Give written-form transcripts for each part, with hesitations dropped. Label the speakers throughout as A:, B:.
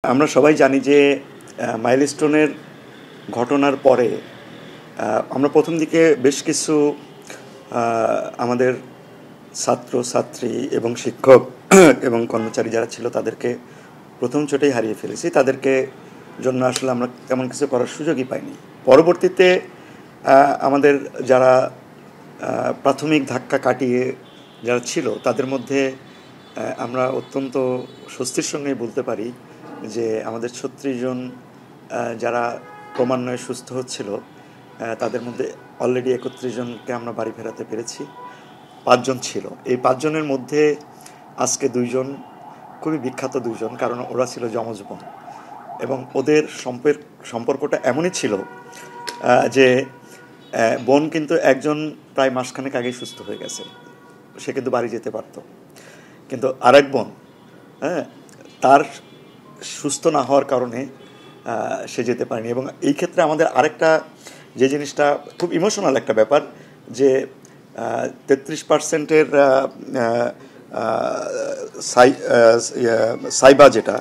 A: আমরা সবাই জানি যে মাইলস্টোনের ঘটনার পরে আমরা প্রথম দিকে বেশ কিছু আমাদের ছাত্র ছাত্রী এবং শিক্ষক এবং কর্মচারী যারা ছিল তাদেরকে প্রথম চোটেই হারিয়ে ফেলেছি। তাদেরকে জন্য আসলে আমরা তেমন কিছু করার সুযোগই পাইনি। পরবর্তীতে আমাদের যারা প্রাথমিক ধাক্কা কাটিয়ে যারা ছিল তাদের মধ্যে আমরা অত্যন্ত স্বস্তির সঙ্গেই বলতে পারি যে আমাদের ৩৬ জন যারা ক্রমান্বয়ে সুস্থ হচ্ছিল তাদের মধ্যে অলরেডি ৩১ জনকে আমরা বাড়ি ফেরাতে পেরেছি। ৫ জন ছিল, এই ৫ জনের মধ্যে আজকে ২ জন খুবই বিখ্যাত ২ জন, কারণ ওরা ছিল যমজ বোন এবং ওদের সম্পর্কটা এমনই ছিল যে বোন কিন্তু একজন প্রায় মাসখানেক আগেই সুস্থ হয়ে গেছে, সে কিন্তু বাড়ি যেতে পারত, কিন্তু আরেক বোন তার সুস্থ না হওয়ার কারণে সে যেতে পারেনি। এবং এই ক্ষেত্রে আমাদের আরেকটা যে জিনিসটা খুব ইমোশনাল একটা ব্যাপার যে 33%-এর সাইবা যেটা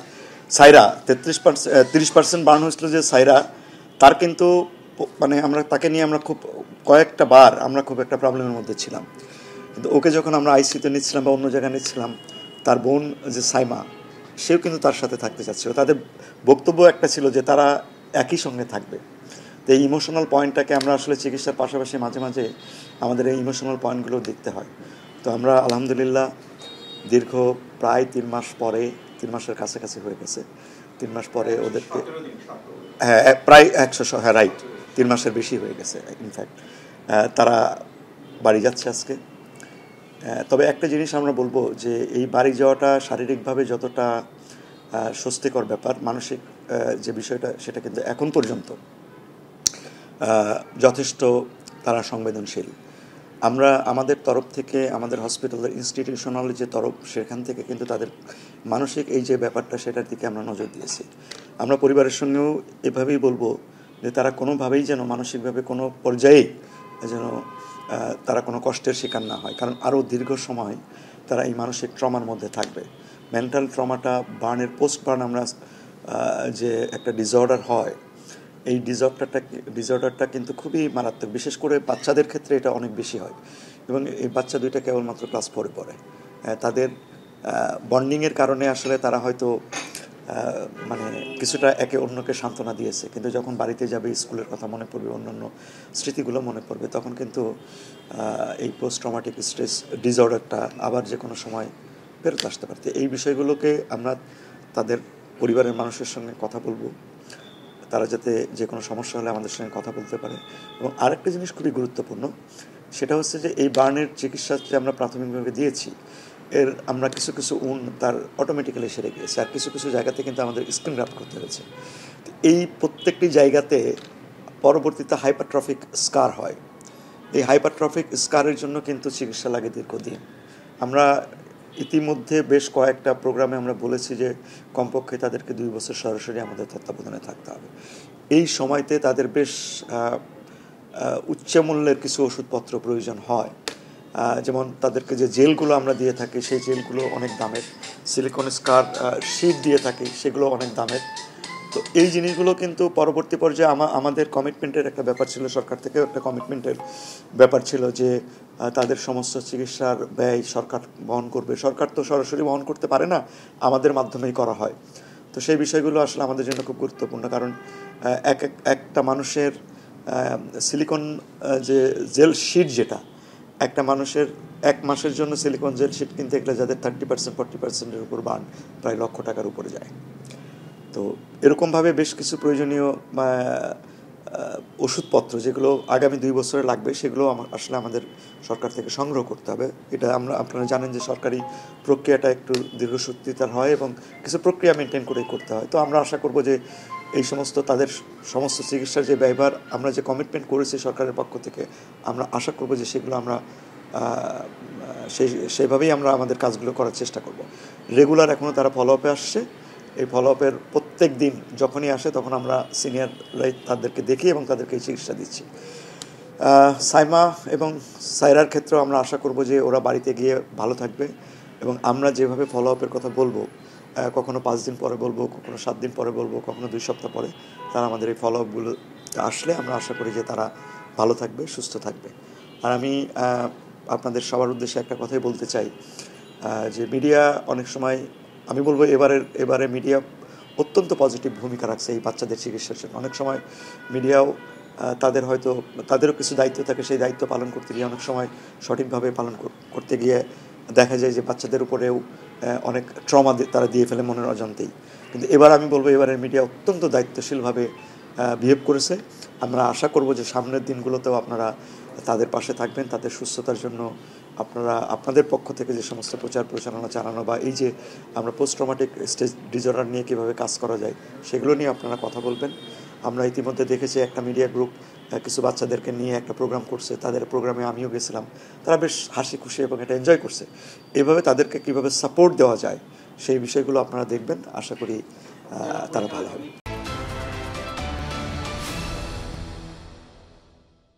A: সাইরা 30% বার্ন হয়েছিল যে সাইরা, তার কিন্তু মানে আমরা তাকে নিয়ে আমরা খুব কয়েকটা বার আমরা খুব একটা প্রবলেমের মধ্যে ছিলাম, কিন্তু ওকে যখন আমরা আইসিইউতে নিচ্ছিলাম বা অন্য জায়গায় নিচ্ছিলাম, তার বোন যে সাইমা সেও কিন্তু তার সাথে থাকতে চাচ্ছিল। তাদের বক্তব্য একটা ছিল যে তারা একই সঙ্গে থাকবে। তো এই ইমোশনাল পয়েন্টটাকে আমরা আসলে চিকিৎসার পাশাপাশি মাঝে মাঝে আমাদের এই ইমোশনাল পয়েন্টগুলো দেখতে হয়। তো আমরা আলহামদুলিল্লাহ দীর্ঘ প্রায় ৩ মাস পরে, ৩ মাসের কাছাকাছি হয়ে গেছে, ৩ মাস পরে ওদেরকে প্রায় ১০০, রাইট, ৩ মাসের বেশি হয়ে গেছে ইনফ্যাক্ট, তারা বাড়ি যাচ্ছে আজকে। তবে একটা জিনিস আমরা বলবো যে এই বাড়ি যাওয়াটা শারীরিকভাবে যতটা স্বস্তিকর ব্যাপার, মানসিক যে বিষয়টা সেটা কিন্তু এখন পর্যন্ত যথেষ্ট তারা সংবেদনশীল। আমরা আমাদের তরফ থেকে, আমাদের হসপিটালের ইনস্টিটিউশনাল যে তরফ, সেখান থেকে কিন্তু তাদের মানসিক এই যে ব্যাপারটা সেটার দিকে আমরা নজর দিয়েছি। আমরা পরিবারের সঙ্গেও এভাবেই বলবো যে তারা কোনোভাবেই যেন মানসিকভাবে কোনো পর্যায়ে যেন তারা কোনো কষ্টের শিকার না হয়, কারণ আরও দীর্ঘ সময় তারা এই মানসিক ট্রমার মধ্যে থাকবে। মেন্টাল ট্রমাটা বার্নের পোস্ট বার্ন আমরা যে একটা ডিসঅর্ডার হয়, এই ডিসঅর্ডারটা কিন্তু খুবই মারাত্মক, বিশেষ করে বাচ্চাদের ক্ষেত্রে এটা অনেক বেশি হয়। এবং এই বাচ্চা দুইটা কেবলমাত্র ক্লাস 4-এ পড়ে। তাদের বন্ডিংয়ের কারণে আসলে তারা হয়তো মানে কিছুটা একে অন্যকে সান্ত্বনা দিয়েছে, কিন্তু যখন বাড়িতে যাবে, স্কুলের কথা মনে পড়বে, অন্যান্য স্মৃতিগুলো মনে পড়বে, তখন কিন্তু এই পোস্ট ট্রমাটিক স্ট্রেস ডিসঅর্ডারটা আবার যে কোনো সময় ফেরত আসতে পারত। এই বিষয়গুলোকে আমরা তাদের পরিবারের মানুষের সঙ্গে কথা বলবো, তারা যাতে যে কোনো সমস্যা হলে আমাদের সঙ্গে কথা বলতে পারে। এবং আরেকটা জিনিস খুবই গুরুত্বপূর্ণ, সেটা হচ্ছে যে এই বার্নের চিকিৎসা যে আমরা প্রাথমিকভাবে দিয়েছি, এর আমরা কিছু কিছু তার অটোমেটিক্যালি সেরে গিয়েছে, আর কিছু কিছু জায়গাতে কিন্তু আমাদের স্ক্রিন গ্রাফট করতে হয়েছে। এই প্রত্যেকটি জায়গাতে পরবর্তীতে হাইপারট্রফিক স্কার হয়। এই হাইপারট্রফিক স্কারের জন্য কিন্তু চিকিৎসা লাগে দীর্ঘদিন। আমরা ইতিমধ্যে বেশ কয়েকটা প্রোগ্রামে আমরা বলেছি যে কমপক্ষে তাদেরকে 2 বছর সরাসরি আমাদের তত্ত্বাবধানে থাকতে হবে। এই সময়তে তাদের বেশ উচ্চমূল্যের কিছু ওষুধপত্র প্রয়োজন হয়, যেমন তাদেরকে যে জেলগুলো আমরা দিয়ে থাকি সেই জেলগুলো অনেক দামের, সিলিকন স্কার শিট দিয়ে থাকি সেগুলো অনেক দামের। তো এই জিনিসগুলো কিন্তু পরবর্তী পর্যায়ে আমাদের কমিটমেন্টের একটা ব্যাপার ছিল, সরকার থেকেও একটা কমিটমেন্টের ব্যাপার ছিল যে তাদের সমস্ত চিকিৎসার ব্যয় সরকার বহন করবে। সরকার তো সরাসরি বহন করতে পারে না, আমাদের মাধ্যমেই করা হয়। তো সেই বিষয়গুলো আসলে আমাদের জন্য খুব গুরুত্বপূর্ণ, কারণ একটা মানুষের সিলিকন যে জেল শিট, যেটা একটা মানুষের 1 মাসের জন্য সিলিকন জেল শিট কিনতে গেলে যাদের 30% 40%-এর উপর বার্ন, প্রায় £1,00,000 টাকার উপরে যায়। তো এরকমভাবে বেশ কিছু প্রয়োজনীয় ওষুধপত্র যেগুলো আগামী 2 বছরে লাগবে, সেগুলো আসলে আমাদের সরকার থেকে সংগ্রহ করতে হবে। এটা আপনারা জানেন যে সরকারি প্রক্রিয়াটা একটু দীর্ঘসূত্রিতার হয় এবং কিছু প্রক্রিয়া মেনটেন করে করতে হয়। তো আমরা আশা করব যে এই সমস্ত তাদের সমস্ত চিকিৎসার যে ব্যয়ভার আমরা যে কমিটমেন্ট করেছি সরকারের পক্ষ থেকে, আমরা আশা করব যে সেগুলো আমরা সেইভাবেই আমরা আমাদের কাজগুলো করার চেষ্টা করব। রেগুলার এখনও তারা ফলো আপে আসছে। এই ফলো আপের প্রত্যেক দিন যখনই আসে তখন আমরা সিনিয়ররাই তাদেরকে দেখি এবং তাদেরকে চিকিৎসা দিচ্ছি। সাইমা এবং সাইরার ক্ষেত্রেও আমরা আশা করব যে ওরা বাড়িতে গিয়ে ভালো থাকবে এবং আমরা যেভাবে ফলো আপের কথা বলবো কখনো 5 দিন পরে বলবো, কখনো 7 দিন পরে বলবো, কখনো 2 সপ্তাহ পরে তারা আমাদের এই ফলো আপগুলো আসলে আমরা আশা করি যে তারা ভালো থাকবে, সুস্থ থাকবে। আর আমি আপনাদের সবার উদ্দেশ্যে একটা কথাই বলতে চাই যে মিডিয়া অনেক সময়, আমি বলবো এবারে মিডিয়া অত্যন্ত পজিটিভ ভূমিকা রাখছে এই বাচ্চাদের চিকিৎসার জন্য। অনেক সময় মিডিয়াও তাদেরও কিছু দায়িত্ব থাকে, সেই দায়িত্ব পালন করতে গিয়ে অনেক সময় সঠিকভাবে পালন করতে গিয়ে দেখা যায় যে বাচ্চাদের উপরেও অনেক ট্রমা তারা দিয়ে ফেলে মনের অজান্তেই। কিন্তু এবার আমি বলবো এবারের মিডিয়া অত্যন্ত দায়িত্বশীলভাবে বিহেভ করেছে। আমরা আশা করব যে সামনের দিনগুলোতেও আপনারা তাদের পাশে থাকবেন, তাদের সুস্থতার জন্য আপনারা আপনাদের পক্ষ থেকে যে সমস্ত প্রচার প্রচারণা চালানো বা এই যে আমরা পোস্ট ট্রমাটিক স্ট্রেস ডিসঅর্ডার নিয়ে কীভাবে কাজ করা যায় সেগুলো নিয়ে আপনারা কথা বলবেন। আমরা ইতিমধ্যে দেখেছি একটা মিডিয়া গ্রুপ কিছু বাচ্চাদেরকে নিয়ে একটা প্রোগ্রাম করছে, তাদের প্রোগ্রামে আমিও গেছিলাম, তারা বেশ হাসি খুশি এবং এটা এনজয় করছে। এভাবে তাদেরকে কীভাবে সাপোর্ট দেওয়া যায় সেই বিষয়গুলো আপনারা দেখবেন, আশা করি তারা ভালো হবে।